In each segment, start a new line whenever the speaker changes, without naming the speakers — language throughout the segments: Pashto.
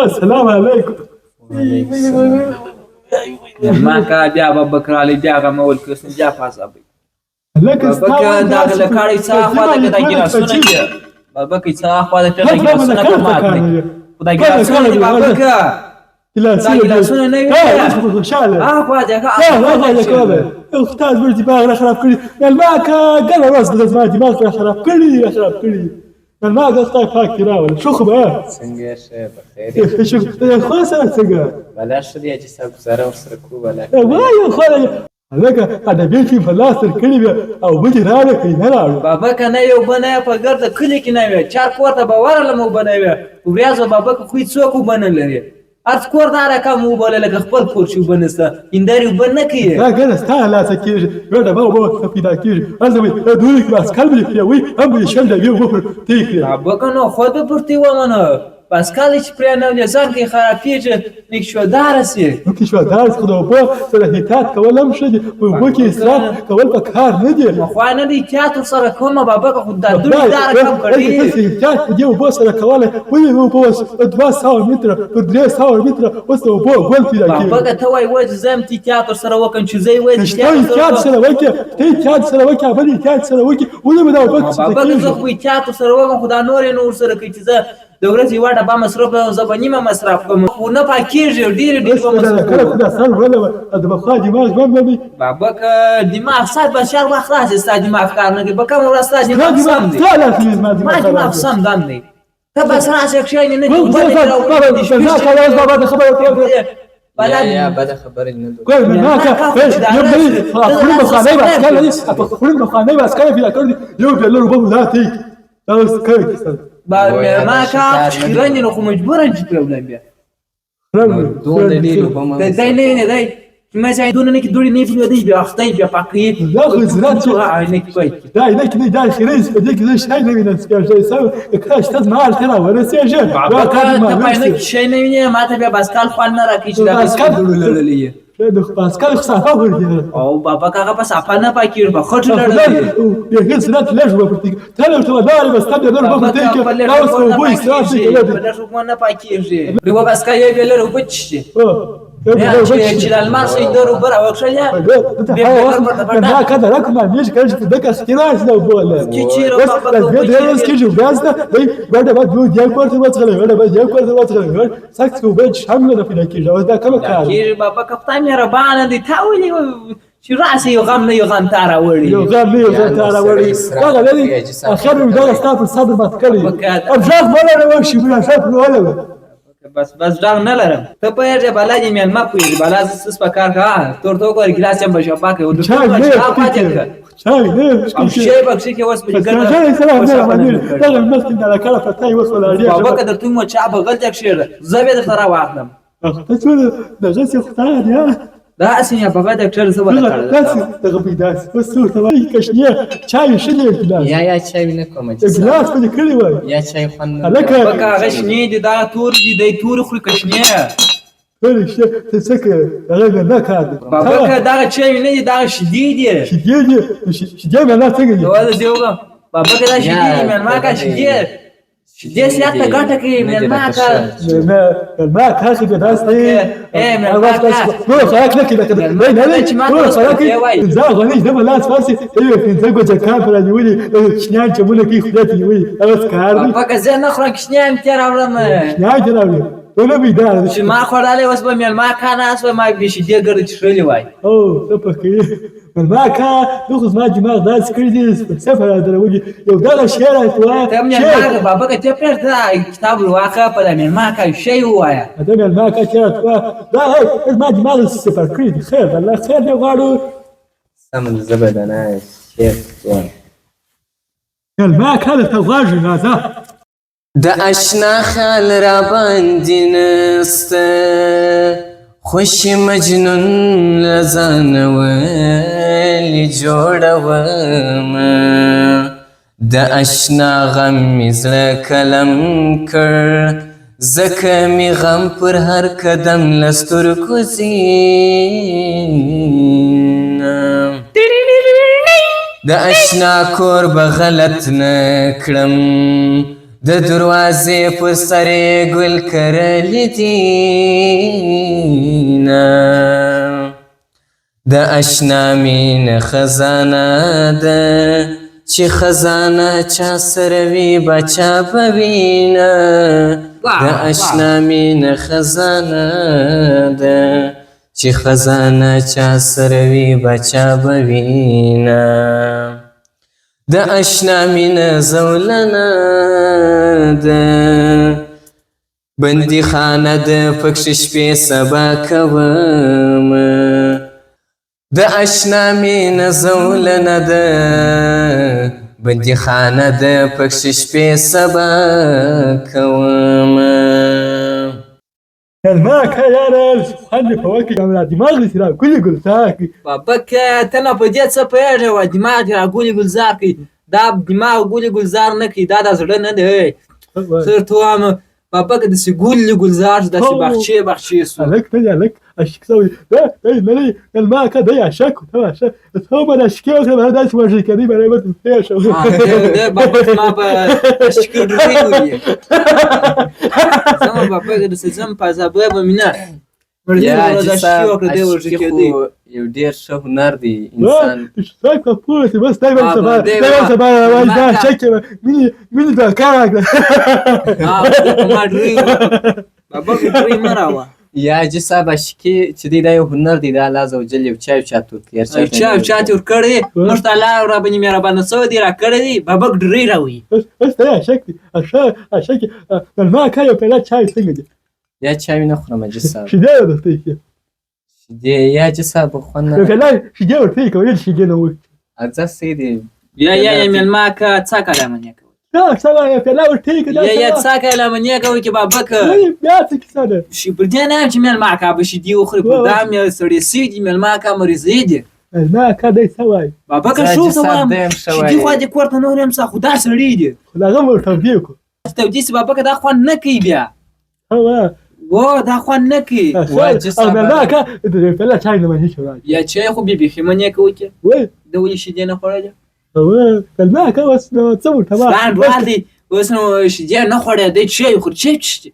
السلام عليكم.
ما کا بیا بکر علی بیا غم ول کس بیا پاسابي
لك
بابا دا لکاړی څه خوا ده کدا ګلاسونه کې بابا کی څه خوا ده کدا ګلاسونه کمات نه خدای ګلاسونه دی بابا کا ګلاسونه نه وي
خوشاله
خوا ده
ها استاذ ورتي باغ خراب کړی الماك قال راس د ما دماغ خراب کړی الماك قصه فاك راول شو خبر
څنګه شه بخیر
شو خو سره څنګه
بلا شدي چې سب سره ورسره کو بلا
وای خو لکه ادبي کې فلاس تر کړی او بده راړه کوي نه راړه
بابا کنه یو بنه په ګرځ کلی کې نه وي چار کوته به ورلمو بنوي وریاض بابا خو څوک بنل لري ارڅ کور دار کا مو بوله لکه خپل کور شو بنسته انداري بنه کوي
لا ګل ستا لا سکیږي وړه بابا پیدا کیږي ازمي دوی کلاس کلب دی وي هم شل دی وفر تیکري
بابا کنه خو به پرتی ومنه بس کله چې پرې نه لسان کې خرابېږي نیک شو دارسي
وکي شو دارس خو په صلاحيتات کولم شدي وکي اسراف کول په کار نه دي
خو نه دي تیاتر سره کومه بابا خو د دوی دار کم کړی
تیاتر دی وبو سره کوله وي وبو 200 متر په 300 متر اوس وبو ګول پیدا کیږي
بابا ته وای وځ زم تیاتر سره وکم چې زی وای
تیاتر سره وکي تیاتر سره وکي بل تیاتر سره وکي ولې مدا وبکس
بابا زه خو تیاتر سره وکم خدا نور سره کوي چې زه د ورځې یوه ډبه مصرف زه به نیمه مصرف کوم خو نه پاکېږي ډېرې به مصرف
کوم کله سر ولا د بخوا دماغ هم نه
بابا که دماغ سات به شهر وخت راشي ستا دماغ کار نه کوي په کومه ورځ ستا دماغ سم دی ما دماغ سم دم دی ته بس راشي کښېنې نه
بابا د خبرو
یا بده خبرې نه دوی
ګور نه کا خپل مخانه بس کله پیدا کړی یو بل ربم لا تي تاسو کوي
ما کا خیرانی نو خو مجبورن چې پرابلم بیا
دوه د ډیرو په ما
دای نه دی ما ځای دونه نه کې دوی نه فلو دی بیا خدای بیا پاکي
لا خو زرات
نه کوي
دا نه کې دا خیرز په دې کې شای نه وینم چې سم کاش تاسو ما الته ورسېږه
بابا کا ته پاینه شای نه وینم ماته بیا باسکال خوان نه راکې چې دا باسکال لوللې
د پاسکال صفه ورته
او بابا کاغه په صفه نه پاکیر به خټ لړل
یو هیڅ نه لږ وپرتي ته ته دا بس ته نور په دې کې راوس کو وې ستاسو
په دې شو نه پاکیږي نو بس کا یې ویل روبچ چې الماس یې درو بر او خلیا
دا کده راکمه مش کړي چې دغه سکراس نو بوله چې دا اوس کې جو بس دا ورته بعد دوی یو کوړه وڅغله ورته بعد یو کوړه وڅغله سخت کو به شامل نه پیدا کیږي او دا کوم کار
کیږي بابا کپتان مهربان دي تاولي چې راسي یو غم نه یو غم تاره وړي
یو غم نه یو غم تاره وړي دا غلي اخر دا ستاسو صبر مات کړی ابجاز بوله نو شي بلا شاف ولا
بس ډاغ نه لرم ته په دې بالا دې مېن ما کوي بالا سس په کار کا تور تو کور ګلاس هم بشو پاکه او
چای نه
او شی بکشي کې وس په ګل
دا ممکن دا کار پتاي وصل لري
بابا کده ته مو چا بغل تک شیر زبې د سره واخلم
ته څه دغه څه خدای دی
دا اسنه بابا ډاکټر څه ولا کړل
دغه پیداس وسو ته وایي کښنه چای شلې ګلاس
یا چای نه کوم چې
ګلاس په کړی وای
یا چای خوند
بکا غشنی دي دا تور دي تور خو کښنه
فرشته ته څه هغه نه کار
بابا که دا چای نه دي دا شدید دي
شدید نه څنګه دي
ولا دیوګه بابا که دا شدید من ما کا شدید دې سیاته ګټه کې مې
ما کاږي د داسې
ما
نو خلاص نه کېده نه نه چې ما زه غوښنه د بلاس فارسي پنځه ګوجه کار پر نیولې شنان چې مونږ کې خدای ته نیولې اوس کار دی
بابا که زه نه خورم شنان تیر اورم
شنان تیر اورم ولا بيدار
چې ما خوړلې اوس به مې ما کانه اس ما بشي دې ګرځي شړلې وای
او ته پکې ما کا دوخ ما دماغ داس کړی دي سفر درولي یو دغه شعر ته
ته مې بابا که ته پرته کتاب واقع په دې ما کا شی وایا
ته ما کا شعر دا ما دماغ سفر کړی دي خیر الله خیر دی غواړو
سم زبدانه شعر
ما کا ته غواړو نازه
د آشنا خیال را باندې نسته خوش مجنون لزان ولی جوړوم د آشنا غم می زړه کلم کړ ځکه می غم پر هر قدم لسترګو زینم د آشنا کور به غلط نه کړم د دروازې پر سر یې ګل کرلي دینه د اشنا مینه خزانه ده چې خزانه چا سره وي بچا به وینه د اشنا مینه خزانه ده چې خزانه چا سره وي بچا به وینه د اشنا مینه زولنه ده بندي خانه ده پکښې شپې سبا کومه د اشنا مینه زولنه ده بندي خانه ده پکښې شپې سبا کومه
ما كان يا خلي فواكه من دماغي سلا كل قلتاكي
بابک ته نه په دې څه پوهېږې وه دماغ دې راګولې ګلزار کوي دا دماغ ګولې ګلزار نه کوي دا د زړه نه دی زه درته وایم بابک داسې ګولې ګلزار داسې باغچې سو
لك اشك سوي ده مالي الماء كده يعشك عشان هو انا اشكي انا ده اسمه شيء كده انا ما تنساش
ده بابک ما اشكي دوی زما بابک د سزم په زابه بمینه
یا چې یو ډېر ښه هنر دی انسان
شايف كابوس بس دايما صباح شكل مين ده كارك
ما دري بابک دري مراوه
یا حاجي صاحب عشقي چې دی دا یو هنر دی د الله عزوجل یو چای چاته ورکړي
چاته ورکړی موږ ته الله راباندې مهربانه سوی دی راکړی دی بابک ډېرې راوي
بس دا شکل الماء كان يبقى چای څنګه دی
یا چای نه خورم حاجي صاحب
شیدې ورته
شیدې یا حاجي صاحب خوند نه
فعلا شیدې ورته کوي شیدې نه وي
ارزه سي دی
یا مېلمه که څه کلامه
لا سوا فعلا ورته كده
یا څه کلامه کوي چې بابک
بیا څه کیسه ده
شي پر دې نه چې مېلمه که به شیدې وخوري پر دا مې سړی سي دي مېلمه که مریضې دي
الماء كده سوا
بابک شو ته وایم شیدې خو دې کور ته نه وریم څه خو دا سړی دي
لا غمر توفيقو
تودیس بابک دا خوند نه کوي بیا
هو
و دا خوند نه کوي
الماء كده فعلا چای نه ماشي شو
یا چای خو بیخي منې کوي چې
وای
د ولې شیدې نه خوړلې
هو الماء كده بس تصور تمام
ځان راځي اوس نو شیدې نه خوړې دی چای خو چی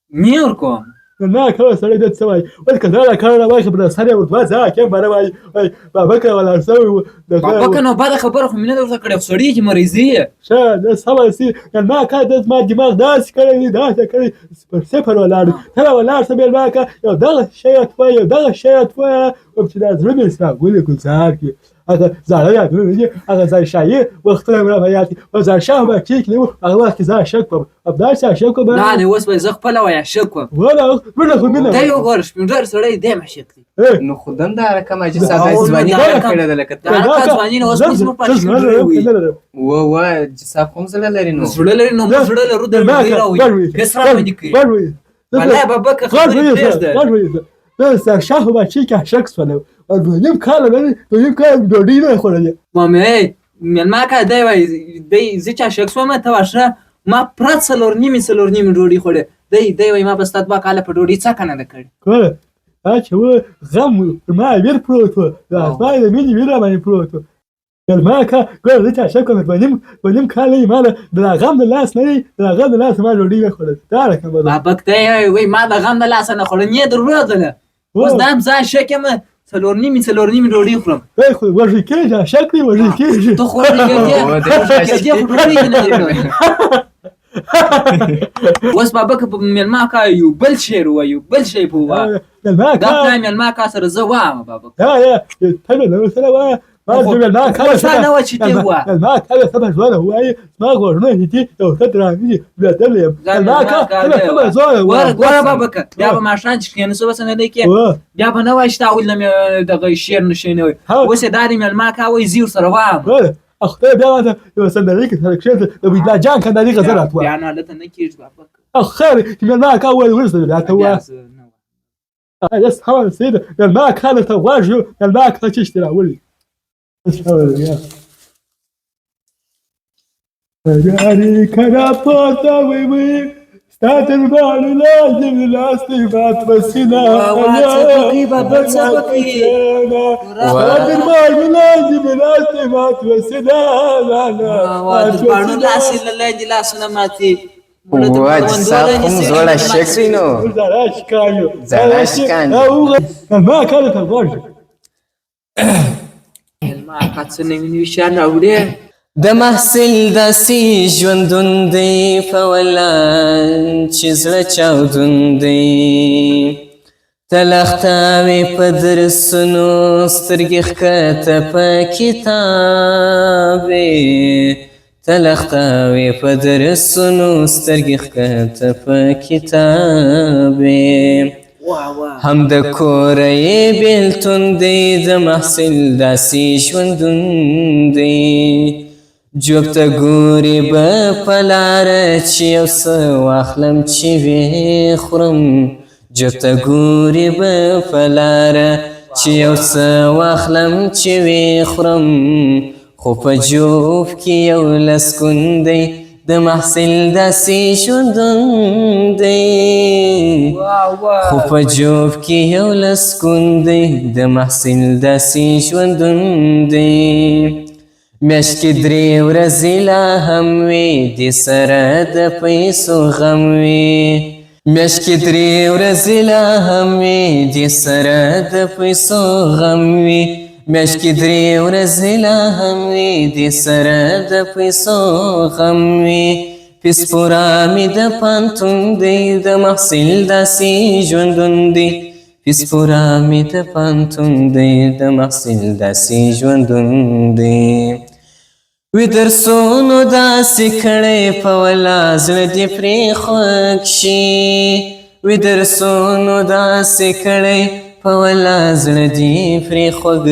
میر کوم
الماء كده سړی د سوای ول کله کار راوای خبره سره ورته ځه کې بره وای بابک ولا سوي
بابک نو بعد خبره خو مینه درته کړې سړی چې مریضي
شه دا سوي سي الماء كده ما دماغ داس کړی پر سفر ولاړ تر ولاړ سبل الماء یو دغه شی اتوي او چې دا زړه مې سره ګولې ګلزار کې هغه زړه یادونه هغه ځای شایي وختونه مې راځي او ځای شاه به کېک نو هغه وخت ځای شک په ابدا ځای شک په
نه نه اوس به زه خپل وای شک
ولا خو منه
دا یو ګورش مې سړی دې مشک دي
نو خودم دا رقم حاجي صاحب ځواني نه کړی د لکه
دا ځواني نو اوس مې پاتې
و حاجي صاحب کوم زړه لري نو
زړه لرو د راوي کسره مې دي والله بابک خبرې پېژده
بس شاه با چی که شک سوله و دویم کار دوڑی نه خورده
مامي مېلمه که دی وای زه چې شک سوم ته واشه ما پرات څلور نیمې ډوډۍ خوړې دی وای ما به ستا 2 کاله په ډوډۍ څه کنه ده کړې
کوله چې و غم ما ویر پروت و دا ما د مینې ویره باندې پروت و مېلمه که ګوره زه چې شک کوم په نیم کاله ما د غم د لاس نه ما ډوډۍ نه خوړه دا رقم
بابک دی وای ما د غم د لاس نه خوړه نه درلودله اوس دا هم ځان شک یم څلور نیمې ډوډۍ خورم
خو وږی کېږه شک دی وږی کېږي
ته خوړې دې خو ډوډۍ نه دی اوس بابک په مېلمه که یو بل شعر ووایه یو بل شی په ووایه دا پلان مېلمه که سره زه وایم بابک
ته نو سره وایه ما مېلمه که
سره نه وه چې ته ووایه
مېلمه که سمه ژوره ووایي زما غوږونه هیتي یو څه درانه بېدلی یم مېلمه که سمه ژوره ووایه
ګوره بابک بیا به ماښام چې کښېنستو بس نه دی کې بیا به نه وایي چې تا ولې نه مې دغه شعر نشی نه وایي اوس یې دا دی مېلمه که وایي زه ورسره وایم
خدای بیا ماته یو صندلۍ کې سره کښېنه د بیدلا جان کنداري غزل اتوه
بیا نو هلته نه کېږي بابک
خیر چې مېلمه که وویل وروسته بیا ته ووایه بس هغه سیده مېلمه که درته غوږ یو مېلمه که ته چشتې راولي یاري کنه پاته وي هات المال لازم العصيبات بسنا
واتسبقي بابا تسبقي
هات المال لازم العصيبات بسنا
پاڼو لاسې له لاندې لاسونه ماتې
واج ساقم زوړه شکري نو زړه شکاندي
ما كانت الغرج
ما اکا څه نوي نوي شیان راوړې
د محصل داسې ژوندون دی په ولا چې زړه چاودون دی تلختاوې په درسونو سترګې ښکته په کتابې تلختاوې په درسونو سترګې ښکته په کتابې هم د کوره یې بېلتون دی د محصل داسې ژوندون دی جوب ته ګورې به په لاره چې یو څه واخلم چې ویې خورم جوب ته ګورې به په لاره چې یو څه واخلم چې ویې خورم خو په جوب کې یو لسکون دی د محصل داسې ژوندون دی خو په جوب کې یو لسکون دی د محصل داسې ژوندون دی میاشت کې 3 ورځې لا هم وي دې سره د پیسو غم وي میاشت کې 3 ورځې لا هم وي دې سره د پیسو غم وي میاشت کې 3 ورځې لا هم وي دې سره د پیسو غم وي پیس پورا مې د پانتون دی د محصل داسې ژوندون دی پیس پورا مې د پانتون دی د محصل داسې ژوندون دی وی درسونو داسې کړی په ولا زړه دې پرې خوږ شي وی درسونو داسې کړی په ولا زړه دې پرې خوږ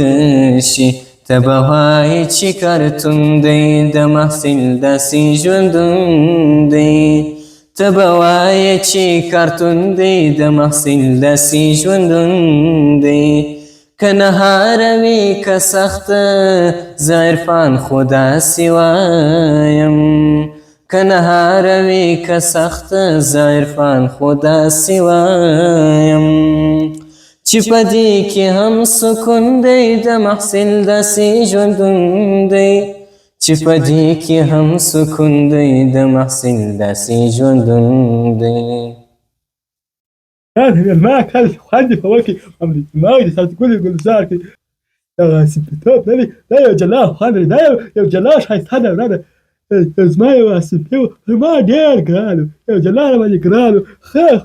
شي ته به وایې چې کارتون دی د محصل داسې ژوندون دی ته به وایې چې کارتون دی د محصل داسې ژوندون دی که نهار وي که سخته زه عرفان خو داسې وایم که نهار وي که سخته زه عرفان خو داسې وایم چې په دې کې هم سکون دی د محصل داسې ژوندون دی چې په دې کې هم سکون دی د محصل داسې ژوندون دی
هذا ما كان خالدي فوكي عمري ما يصير تقول يقول زارك يا سبتوب لا يا جلاش هذا لا يا جلاش هاي هذا هذا اسمعي واسبتو ما دير قالوا يا جلاش ما يقرالوا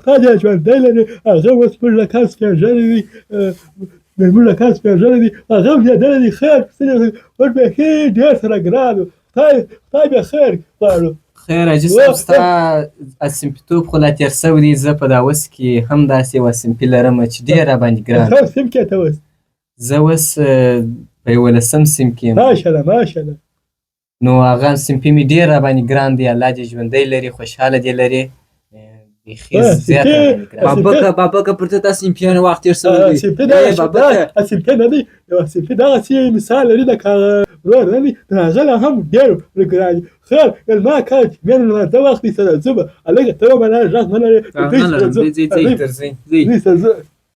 خاجة شو دايلني اغوص بلا كاس في جلدي بلا كاس في جلدي اغوص يا دلدي خير وربي خير دير سر قرالوا طيب يا خير قالوا
خیر حاجي صاحب ستا اسمپتوب خو لا تېر سوی دی زه په دا اوس کې هم داسې یوه سمپي لرم چې ډېر راباندې ګران
سم کې ته اوس
زه اوس په 11 سیم کې یم
ماشاءالله ماشاءالله
نو هغه سمپي مې ډېر راباندې ګران دی الله دې ژوندی لري خوشحاله دې لري بیخي زیات
بابکه پر ته داسې امتحان وخت تېر سوی دی
سمپي نه دی سمپي دغسې مثال لري لکه ورور نه دی د هغه نه هم ډېر ګران دي خیر ما كانت من المرة وقتي سنة زبا عليك تو ما لا جات ما لا